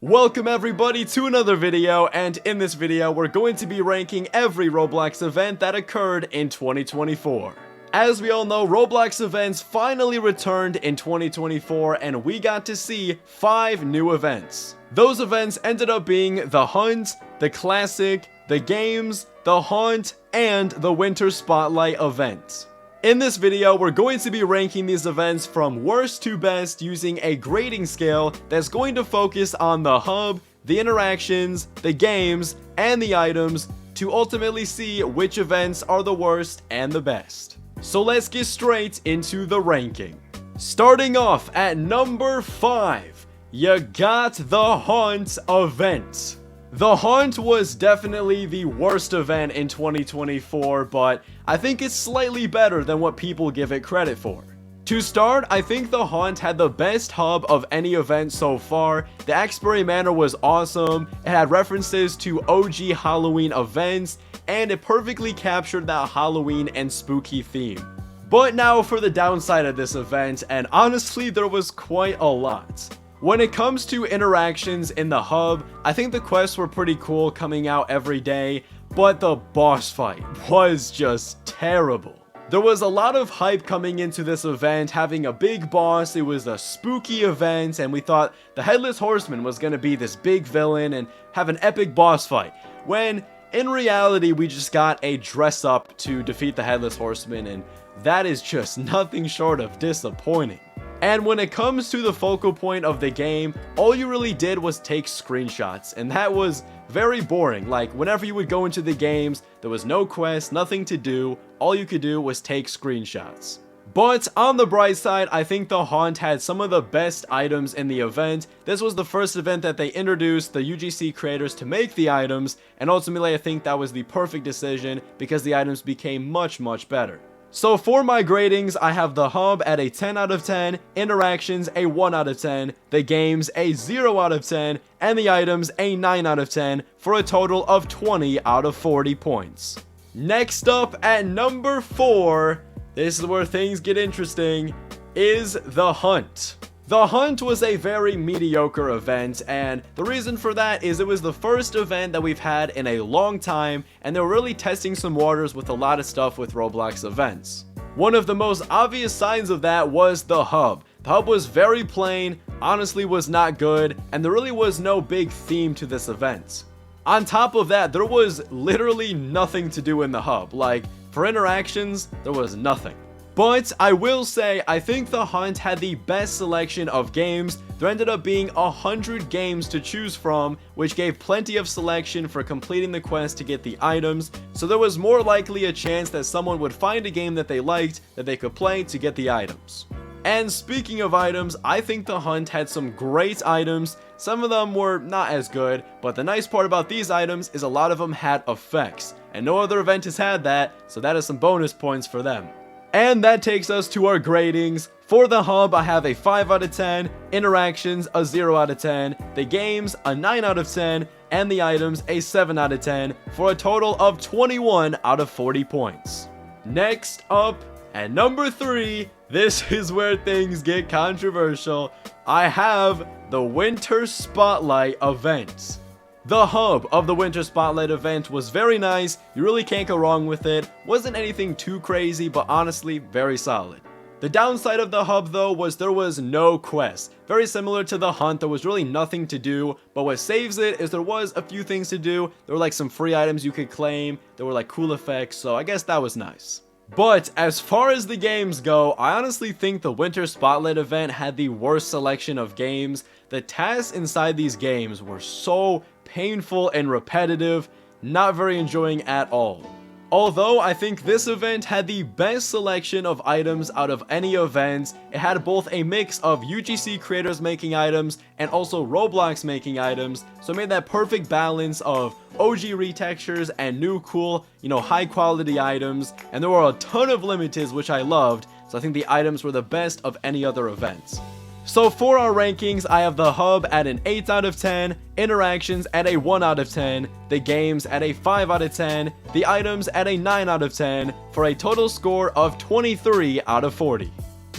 Welcome everybody to another video, and in this video we're going to be ranking every Roblox event that occurred in 2024. As we all know, Roblox events finally returned in 2024 and we got to see 5 new events. Those events ended up being the Hunt, the Classic, the Games, the Haunt, and the Winter Spotlight event. In this video, we're going to be ranking these events from worst to best using a grading scale that's going to focus on the hub, the interactions, the games, and the items to ultimately see which events are the worst and the best. So let's get straight into the ranking. Starting off at number 5, you got the Haunt event. The Haunt was definitely the worst event in 2024, but I think it's slightly better than what people give it credit for. To start, I think the Haunt had the best hub of any event so far. The Axbury Manor was awesome, it had references to OG Halloween events, and it perfectly captured that Halloween and spooky theme. But now for the downside of this event, and honestly there was quite a lot. When it comes to interactions in the hub, I think the quests were pretty cool coming out every day, but the boss fight was just terrible. There was a lot of hype coming into this event, having a big boss. It was a spooky event, and we thought the Headless Horseman was going to be this big villain and have an epic boss fight, when in reality we just got a dress up to defeat the Headless Horseman, and that is just nothing short of disappointing. And when it comes to the focal point of the game, all you really did was take screenshots, and that was very boring. Like, whenever you would go into the games, there was no quest, nothing to do, all you could do was take screenshots. But on the bright side, I think the Haunt had some of the best items in the event. This was the first event that they introduced the UGC creators to make the items, and ultimately I think that was the perfect decision because the items became much better. So for my gradings, I have the hub at a 10 out of 10, interactions a 1 out of 10, the games a 0 out of 10, and the items a 9 out of 10 for a total of 20 out of 40 points. Next up at number 4, this is where things get interesting, is the Hunt. The Hunt was a very mediocre event, and the reason for that is it was the first event that we've had in a long time, and they were really testing some waters with a lot of stuff with Roblox events. One of the most obvious signs of that was the hub. The hub was very plain, honestly was not good, and there really was no big theme to this event. On top of that, there was literally nothing to do in the hub. Like, for interactions, there was nothing. But I will say, I think the Hunt had the best selection of games. There ended up being 100 games to choose from, which gave plenty of selection for completing the quest to get the items, so there was more likely a chance that someone would find a game that they liked that they could play to get the items. And speaking of items, I think the Hunt had some great items. Some of them were not as good, but the nice part about these items is a lot of them had effects, and no other event has had that, so that is some bonus points for them. And that takes us to our gradings. For the hub, I have a 5 out of 10, interactions a 0 out of 10, the games a 9 out of 10, and the items a 7 out of 10 for a total of 21 out of 40 points. Next up, at number 3, this is where things get controversial. I have the Winter Spotlight event. The hub of the Winter Spotlight event was very nice, you really can't go wrong with it, wasn't anything too crazy, but honestly, very solid. The downside of the hub though was there was no quest. Very similar to the Hunt, there was really nothing to do, but what saves it is there was a few things to do. There were like some free items you could claim, there were like cool effects, so I guess that was nice. But as far as the games go, I honestly think the Winter Spotlight event had the worst selection of games. The tasks inside these games were so painful and repetitive, not very enjoying at all. Although I think this event had the best selection of items out of any event. It had both a mix of UGC creators making items and also Roblox making items, so it made that perfect balance of OG retextures and new cool, high quality items, and there were a ton of limiteds which I loved, so I think the items were the best of any other event. So for our rankings, I have the hub at an 8 out of 10, interactions at a 1 out of 10, the games at a 5 out of 10, the items at a 9 out of 10, for a total score of 23 out of 40.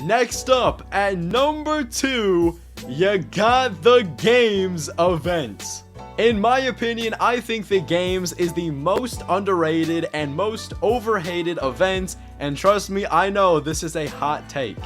Next up, at number 2, You got the games event. In my opinion, I think the games is the most underrated and most overhated event, and trust me, I know this is a hot take.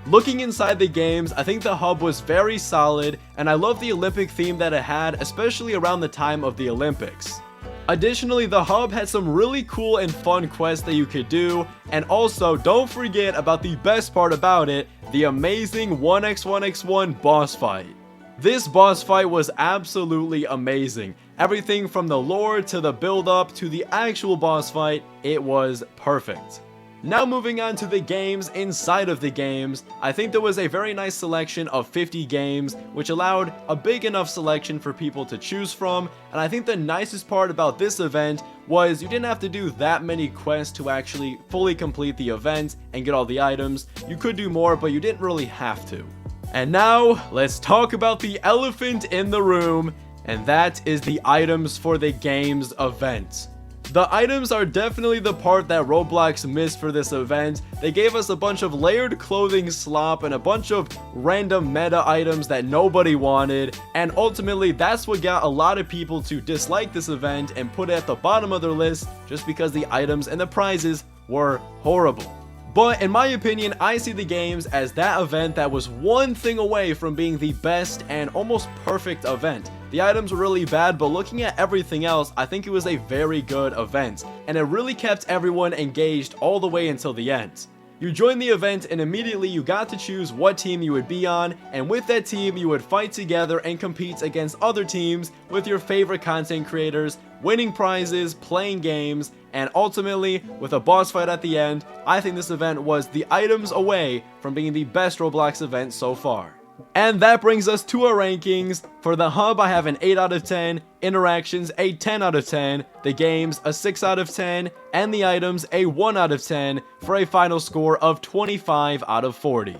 Looking inside the games, I think the hub was very solid, and I love the Olympic theme that it had, especially around the time of the Olympics. Additionally, the hub had some really cool and fun quests that you could do, and also don't forget about the best part about it, the amazing 1x1x1 boss fight. This boss fight was absolutely amazing. Everything from the lore to the build up to the actual boss fight, it was perfect. Now moving on to the games inside of the games, I think there was a very nice selection of 50 games, which allowed a big enough selection for people to choose from, and I think the nicest part about this event was you didn't have to do that many quests to actually fully complete the event and get all the items. You could do more, but you didn't really have to. And now, let's talk about the elephant in the room, and that is the items for the games event. The items are definitely the part that Roblox missed for this event. They gave us a bunch of layered clothing slop and a bunch of random meta items that nobody wanted, and ultimately that's what got a lot of people to dislike this event and put it at the bottom of their list just because the items and the prizes were horrible. But in my opinion, I see the games as that event that was one thing away from being the best and almost perfect event. The items were really bad, but looking at everything else, I think it was a very good event, and it really kept everyone engaged all the way until the end. You joined the event and immediately you got to choose what team you would be on, and with that team you would fight together and compete against other teams with your favorite content creators, winning prizes, playing games, and ultimately, with a boss fight at the end, I think this event was the items away from being the best Roblox event so far. And that brings us to our rankings. For the hub, I have an 8 out of 10, interactions a 10 out of 10, the games a 6 out of 10, and the items a 1 out of 10 for a final score of 25 out of 40.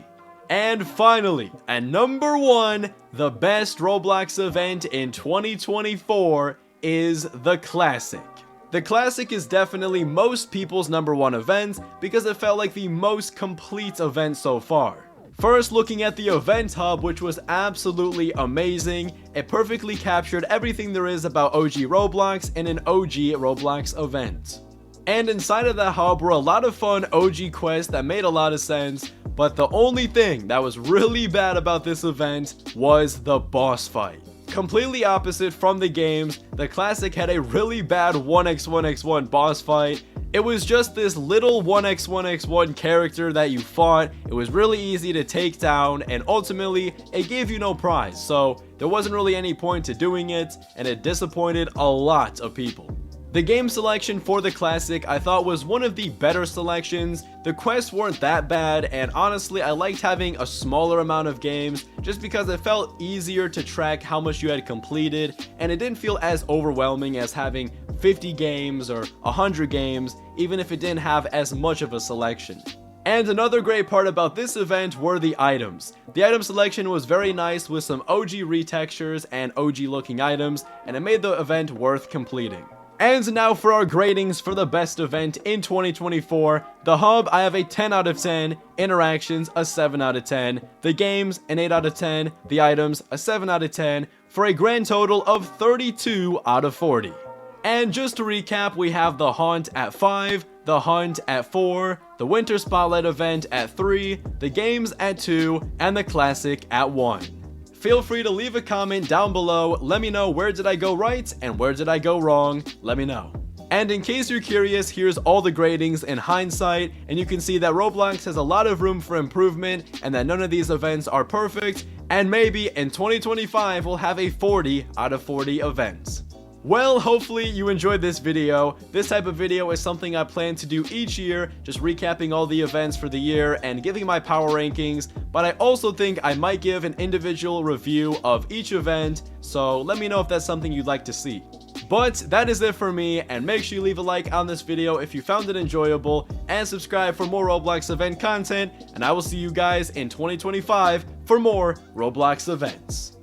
And finally, at number 1, the best Roblox event in 2024 is the Classic. The Classic is definitely most people's number 1 event because it felt like the most complete event so far. First, looking at the event hub, which was absolutely amazing. It perfectly captured everything there is about OG Roblox in an OG Roblox event. And inside of that hub were a lot of fun OG quests that made a lot of sense, but the only thing that was really bad about this event was the boss fight. Completely opposite from the games, the Classic had a really bad 1x1x1 boss fight. It was just this little 1x1x1 character that you fought. It was really easy to take down, and ultimately it gave you no prize, so there wasn't really any point to doing it, and it disappointed a lot of people. The game selection for the Classic I thought was one of the better selections. The quests weren't that bad, and honestly I liked having a smaller amount of games just because it felt easier to track how much you had completed, and it didn't feel as overwhelming as having 50 games or 100 games, even if it didn't have as much of a selection. And another great part about this event were the items. The item selection was very nice with some OG retextures and OG looking items, and it made the event worth completing. And now for our gradings for the best event in 2024. The hub, I have a 10 out of 10, interactions a 7 out of 10, the games an 8 out of 10, the items a 7 out of 10, for a grand total of 32 out of 40. And just to recap, we have the Haunt at 5, the Hunt at 4, the Winter Spotlight event at 3, the games at 2, and the Classic at 1. Feel free to leave a comment down below. Let me know where did I go right and where did I go wrong. Let me know. And in case you're curious, here's all the gradings in hindsight, and you can see that Roblox has a lot of room for improvement and that none of these events are perfect, and maybe in 2025 we'll have a 40 out of 40 events. Well, hopefully you enjoyed this video. This type of video is something I plan to do each year, just recapping all the events for the year and giving my power rankings, but I also think I might give an individual review of each event, so let me know if that's something you'd like to see. But that is it for me, and make sure you leave a like on this video if you found it enjoyable, and subscribe for more Roblox event content, and I will see you guys in 2025 for more Roblox events.